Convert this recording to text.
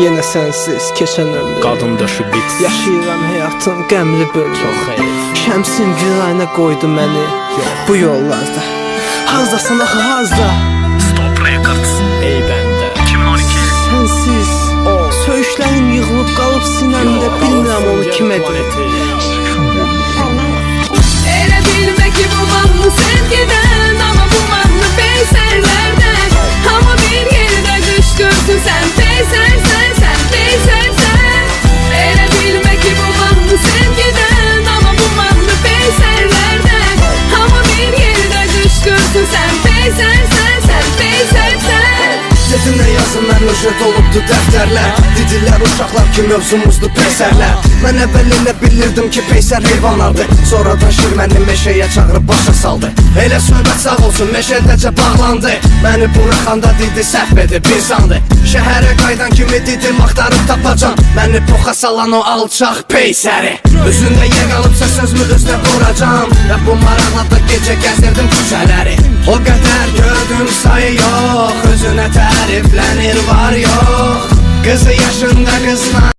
Yenə sənsiz keçən ömrüm, Qadın döşü bit. yaşayıram həyatın qəmli bölümü. Çox heyf. Şəmsin virayına qoydu məni bu yollarda. Hazdasan axı hazda. Stop Records Ey bəndə 2012. Sənsiz söyüşlərim yığılıb qalıb sinəmdə, bilmirəm onu kimə deyim. Elə bilmə ki bu mahnı sevgidən, ama bu mahnı peysərlərdən. Ama bir yerdə qışqırsın sən peysərsən, sən peysərsən. Elə bilmə ki bu mahnı sevgidən, ama bu mahnı peysərlərdən. Ama bir yerdə qışqırsın sən peysərsən, sən peysərsən. Cətimdə yazın mən nöşət olubdu dəftərlər. Didilər uşaqlar ki mövzumuzdu peysərlər. Mən əvvəlinə bilirdim ki peysər heyvanlardır. Sonradan şir məni meşəyə çağırıb başa saldı. Elə söhbət sağ olsun meşədəcə bağlandı. Məni buraxanda dedi səhv edib insandı. Şəhərə qaydan kimi dedim axtarıb tapacam. Məni poxa salan o alçaq peysəri. Özündə yer qalıbsa sözümü özünə vuracam. Və bu maraqla gecə gəzirdim küçələri. O qədər gördüm sayı yox, özünə təriflənir var yox. Qızı yaşında qızla